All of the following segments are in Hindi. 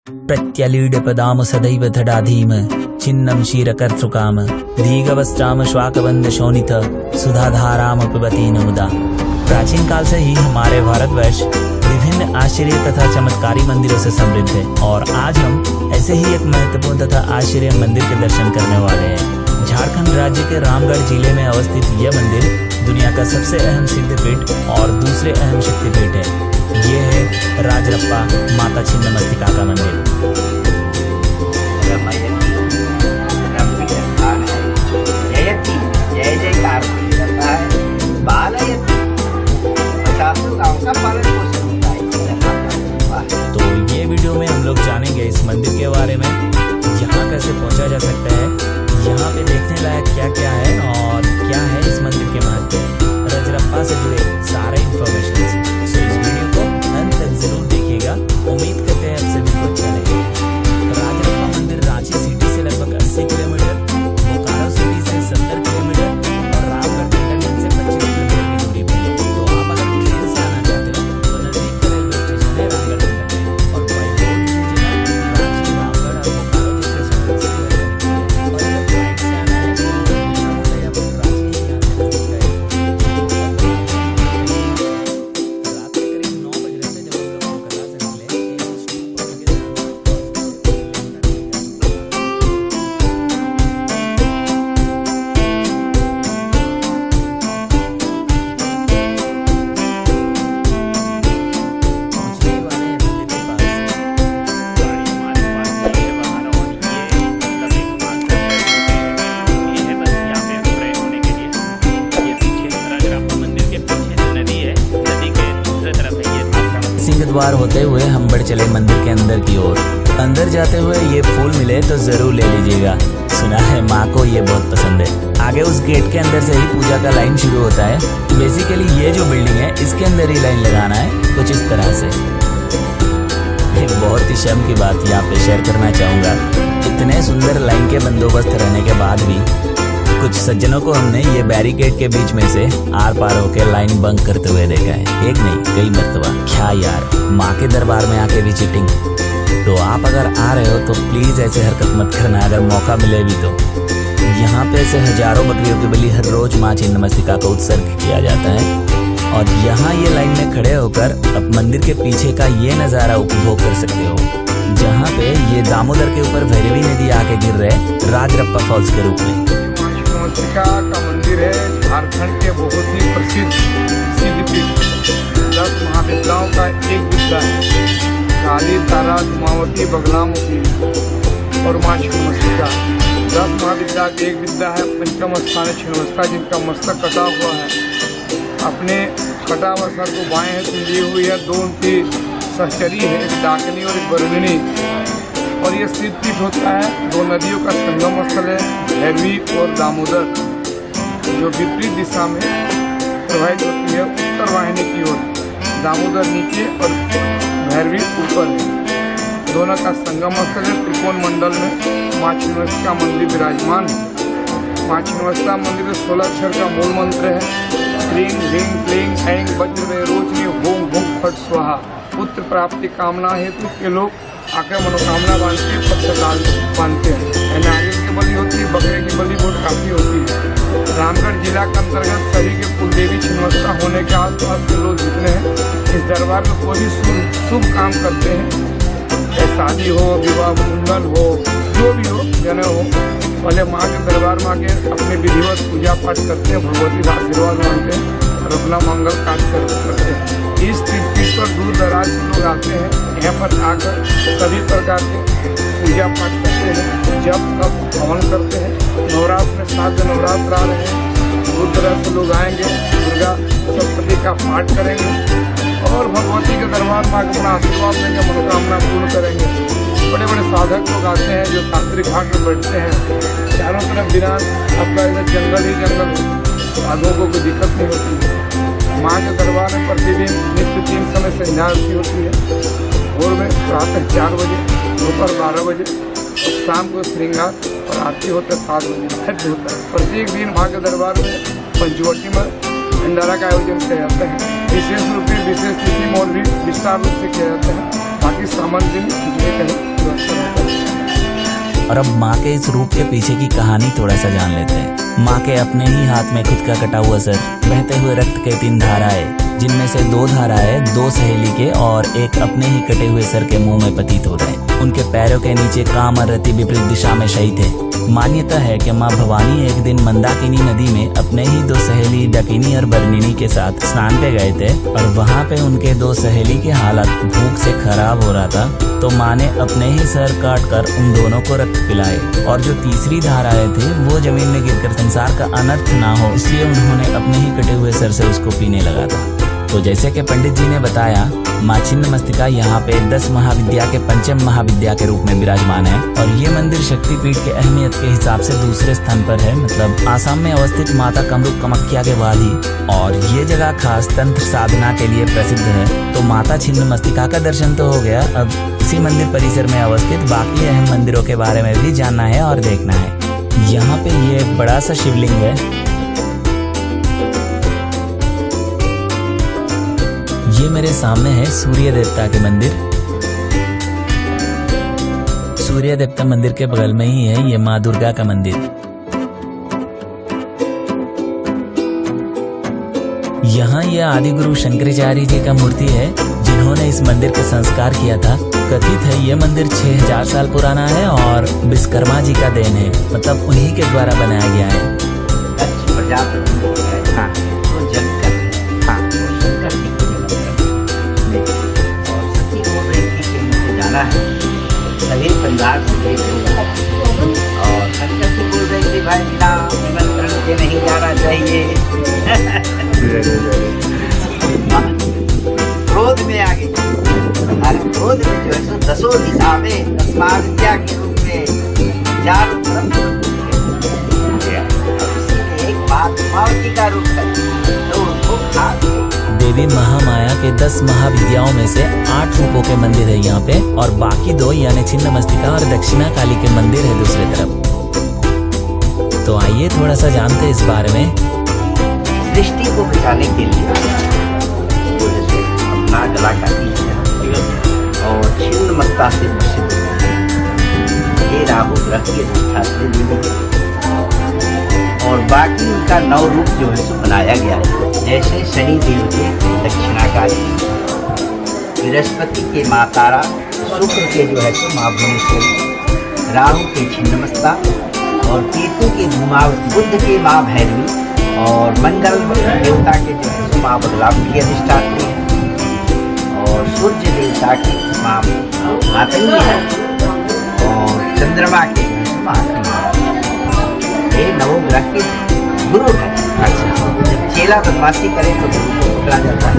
प्रत्यलीडपदाम सदैव दृढाधीम छिन्नं क्षीरकर्तृकाम दीघवस्त्राम श्वाकबंध शोणित सुधाधाराम पिबती नमुदा। प्राचीन काल से ही हमारे भारतवर्ष विभिन्न आश्चर्य तथा चमत्कारी मंदिरों से समृद्ध है और आज हम ऐसे ही एक महत्वपूर्ण तथा आश्चर्य मंदिर के दर्शन करने वाले हैं। झारखंड राज्य के रामगढ़ जिले में अवस्थित यह मंदिर दुनिया का सबसे अहम सिद्धपीठ और दूसरे अहम शक्तिपीठ है। ये है राजरप्पा माता छिन्नमस्तिका का मंदिर। जय जयकार करता है, बालयति पचासों गाँव का पालन पोषण होता है। तो ये वीडियो में हम लोग जानेंगे इस मंदिर के बारे में, यहाँ कैसे पहुँचा जा सकता है, यहाँ पे देखने लायक क्या क्या है और क्या है इस मंदिर के महत्व, राजरप्पा से जुड़े सारे इन्फॉर्मेशन। सो इस वीडियो को अंत तक जरूर देखिएगा। उम्मीद करते हैं आप सभी को अच्छा लगेगा। राजरप्पा मंदिर रांची सिटी से लगभग 80 किलोमीटर, बोकारो सिटी से 70 किलोमीटर और रामगढ़ कंटोनमेंट से 25 किलोमीटर की दूरी पर है। तो आप अगर ट्रेन से आना चाहते हो तो नजदीक का रेलवे स्टेशन है रामगढ़ कंटोनमेंट और बाई रोड कीजिएगा रांची, रामगढ़ और बोकारो जैसे शहरों से और अगर फ्लाइट से आना है तो रांची यहाँ से नजदीक है। रात के करीब 9 बज रहे थे जब हम लोग कोलकाता से निकले। पहुंचने वाले हैं मंदिर के पास। हमारे पास ये वाहन और ये मतलब एक मात्र ये है बस यहाँ पे खड़े होने के लिए। ये पीछे राजरप्पा मंदिर के पीछे जो नदी है, नदी के दूसरे तरफ है ये धाम। सिंह द्वार होते हुए हम बढ़ चले मंदिर के अंदर की ओर। अंदर जाते हुए ये फूल मिले तो जरूर ले लीजिएगा, सुना है माँ को ये बहुत पसंद है। आगे उस गेट के अंदर से ही पूजा का लाइन शुरू होता है। बेसिकली ये जो बिल्डिंग है इसके अंदर ही लाइन लगाना है कुछ इस तरह से। एक बहुत ही शर्म की बात यहाँ पे शेयर करना चाहूँगा, इतने सुंदर लाइन के बंदोबस्त रहने के बाद भी कुछ सज्जनों को हमने ये बैरिकेड के बीच में से आर पार होकर लाइन बंक करते हुए देखा है। एक नहीं कई मर्तबा। क्या यार, माँ के दरबार में आके भी चीटिंग। तो आप अगर आ रहे हो तो प्लीज ऐसे हरकत मत करना अगर मौका मिले भी तो। यहाँ पे ऐसे हजारों बकरियों की बलि हर रोज माँ छिन्नमस्तिका को उत्सर्ग किया जाता है और यहाँ ये लाइन में खड़े होकर अब मंदिर के पीछे का ये नज़ारा उपभोग कर सकते हो, जहाँ पे ये दामोदर के ऊपर भैरवी नदी आके गिर रहे राजरप्पा फॉल्स के रूप में। छिन्नमस्तिका का मंदिर है झारखंड के बहुत ही प्रसिद्ध सिद्धपीठ। 10 महाविद्याओं का एक विद्या है, काली, तारा, धूमावती, बगलामुखी और माँ छिन्नमस्तिका। 10 महाविद्या की एक विद्या है। पंचम स्थान है छिन्नमस्तिका, जिनका मस्तक कटा हुआ है। अपने कटा हुआ सर को बाएं हाथ में ली हुई है। 2 उनकी सहचरी है, एक डाकनी और एक वर्णिनी। और ये सिद्धपीठ होता है 2 नदियों का संगम स्थल है, भैरवी और दामोदर, जो विपरीत दिशा में प्रवाहित होती है उत्तर वाहिनी की ओर। दामोदर नीचे और भैरवी ऊपर है। दोनों का संगम स्थल है। त्रिकोण मंडल में माँ छिन्नमस्तिका मंदिर विराजमान है। माँ छिन्नमस्तिका मंदिर में 16 अक्षर का मूल मंत्र है। ह्रीं ह्रीं क्लीं ऐं वज्र रोचनी होम भूम फट स्वाहा। पुत्र प्राप्ति कामना हेतु के लोग आकर मनोकामना बांधते हैं, पत्रकाल बांधते हैं। नारियल की बलि होती है, बकरे की बलि बहुत काफ़ी होती है। रामगढ़ जिला के अंतर्गत सभी के कुलदेवी छिन्नमस्तिका होने के आसपास के लोग जितने हैं इस दरबार में कोई भी शुभ काम करते हैं, चाहे शादी हो, विवाह, मुंडन हो, जो भी हो, जने हो, पहले माँ के दरबार में आके अपने विधिवत पूजा पाठ करते हैं, भगवती का आशीर्वाद मांगते हैं और अपना मंगल कार्य करते हैं। इस सिद्धपीठ पर दूर दराज से लोग आते हैं, यहाँ पर आकर सभी प्रकार के पूजा पाठ करते हैं, जब तब हवन करते हैं। नवरात्र में 7 नवरात्र आ रहे हैं, दूर दराज से लोग आएंगे, दुर्गा सप्तशती का पाठ करेंगे और भगवती के दरबार में आकर अपना आशीर्वाद लेंगे, मनोकामना पूर्ण करेंगे। बड़े बड़े साधक लोग आते हैं जो शास्त्री घाट में बैठते हैं। चारों तरफ बिरान आपका इधर जंगल ही जंगल, साधुओं को कोई दिक्कत नहीं होती है। माँ के दरबार में प्रतिदिन नित्य 3 समय संध्या आरती होती है। भोर में प्रातः 4 बजे, दोपहर 12 बजे और शाम को श्रृंगार और आरती होता है 7 बजे। हज होता है प्रत्येक दिन माँ के दरबार में पंचवटी में भंडारा का आयोजन किया जाता है। विशेष रूप में विशेष तिथि में और भी विस्तार रूप से किया जाता है। बाकी सामान्य दिन जितने कहीं और अब माँ के इस रूप के पीछे की कहानी थोड़ा सा जान लेते हैं। माँ के अपने ही हाथ में खुद का कटा हुआ सर, बहते हुए रक्त के 3 धाराएं, जिनमें से 2 धाराएं 2 सहेली के और एक अपने ही कटे हुए सर के मुंह में प्रतीत हो रहे। उनके पैरों के नीचे काम और रति विपरीत दिशा में शही थे। मान्यता है कि माँ भवानी एक दिन मंदाकिनी नदी में अपने ही 2 सहेली डकिनी और बरनिनी के साथ स्नान पे गए थे और वहाँ पे उनके 2 सहेली के हालत भूख से खराब हो रहा था, तो माँ ने अपने ही सर काट कर उन दोनों को रक्त पिलाए और जो तीसरी धाराएं थी वो जमीन में गिरकर संसार का अनर्थ ना हो, इसलिए उन्होंने अपने ही कटे हुए सर से उसको पीने लगा था। तो जैसे कि पंडित जी ने बताया, माँ छिन्नमस्तिका यहाँ पे 10 महाविद्या के पंचम महाविद्या के रूप में विराजमान है और ये मंदिर शक्तिपीठ के अहमियत के हिसाब से दूसरे स्थान पर है, मतलब आसाम में अवस्थित माता कामरूप कामाख्या के बाद ही। और ये जगह खास तंत्र साधना के लिए प्रसिद्ध है। तो माता छिन्नमस्तिका का दर्शन तो हो गया, अब इसी मंदिर परिसर में अवस्थित बाकी अहम मंदिरों के बारे में भी जानना है और देखना है। यहाँ पे ये एक बड़ा सा शिवलिंग है। ये मेरे सामने है सूर्य देवता के मंदिर। सूर्य देवता मंदिर के बगल में ही है ये माँ दुर्गा का मंदिर। यहाँ ये आदि गुरु शंकराचार्य जी का मूर्ति है, जिन्होंने इस मंदिर का संस्कार किया था। कथित है ये मंदिर 6000 साल पुराना है और विश्वकर्मा जी का देन है, मतलब उन्हीं के द्वारा बनाया गया है। दक्ष प्रजापति है, हाँ, वो जगकर है, हाँ, वो शंकर जी को और सती बोल रही थी कि मुझे जाना है, सभी परिवार से देख रही और शंकर जी बोल रही थी भाई बिना निमंत्रण के नहीं जाना चाहिए। क्रोध में आ गई और क्रोध में जो है सो 10 दिशा में 10 महाविद्या के रूप में चारों तरफ एक बात मावती का रूप है तो उनको खा देवी महामाया के 10 महाविद्याओं में से 8 रूपों के मंदिर है यहाँ पे और बाकी 2 यानी छिन्नमस्तिका और दक्षिणा काली के मंदिर है दूसरी तरफ। तो आइए थोड़ा सा जानते हैं इस बारे में। दृष्टि को बचाने के लिए अपना गला काटी और छिन्नमस्ता से प्रसिद्ध ये राहु ग्रह की अधिष्ठा से और बाकी उनका 9 रूप जो है सो बनाया गया है, जैसे शनि देव के दक्षिणा काली, बृहस्पति के माँ तारा, शुक्र के जो है सो माँ भुवनेश्वरी, राहु के छिन्नमस्ता और केतु के धूमावती, बुध के माँ भैरवी और मंगल देवता के जो है सो माँ बगलामुखी अधिष्ठात्री है और सूर्य देवता की माँ मातंगी है और चंद्रमा के जो है सो माँ ये नवग्रह के गुरु है। अच्छा, जब चेला बदमाशी करे तो गुरु को पकड़ा जाता है।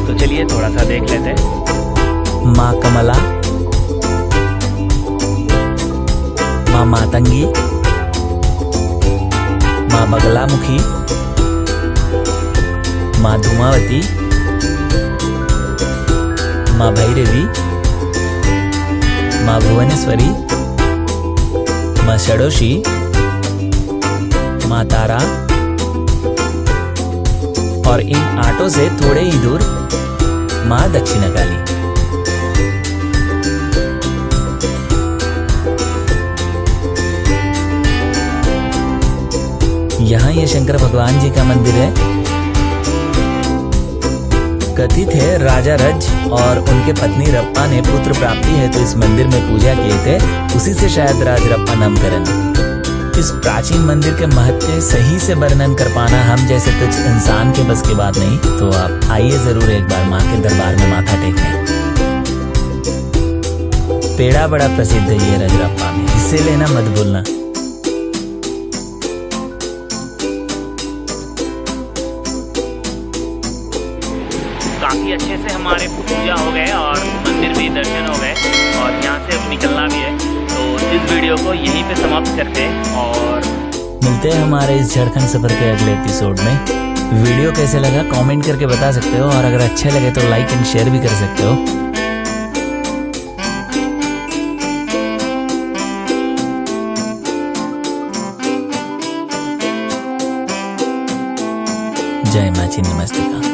तो चलिए थोड़ा सा देख लेते हैं। माँ कमला, माँ मातंगी, माँ बगलामुखी, माँ धूमावती, माँ भैरवी, माँ भुवनेश्वरी, माँ षडोशी, माँ तारा और इन 8 से थोड़े ही दूर माँ दक्षिणा काली। यहाँ ये शंकर भगवान जी का मंदिर है। कथित है राजा रज और उनके पत्नी रप्पा ने पुत्र प्राप्ति हेतु इस मंदिर में पूजा किए थे, उसी से शायद राज रप्पा नामकरण। इस प्राचीन मंदिर के महत्व सही से वर्णन कर पाना हम जैसे कुछ इंसान के बस की बात नहीं, तो आप आइए जरूर एक बार माँ के दरबार में माथा टेकने। पेड़ा बड़ा प्रसिद्ध है ये रजरप्पा में, इससे लेना मत भूलना। काफ़ी अच्छे से हमारे पूजा हो गए और मंदिर भी दर्शन हो गए और यहाँ से अब निकलना भी है, तो इस वीडियो को यहीं पे समाप्त करते हैं और मिलते हैं हमारे इस झारखंड सफर के अगले एपिसोड में। वीडियो कैसे लगा कमेंट करके बता सकते हो और अगर अच्छे लगे तो लाइक एंड शेयर भी कर सकते हो। जय माँ छिन्नमस्तिका।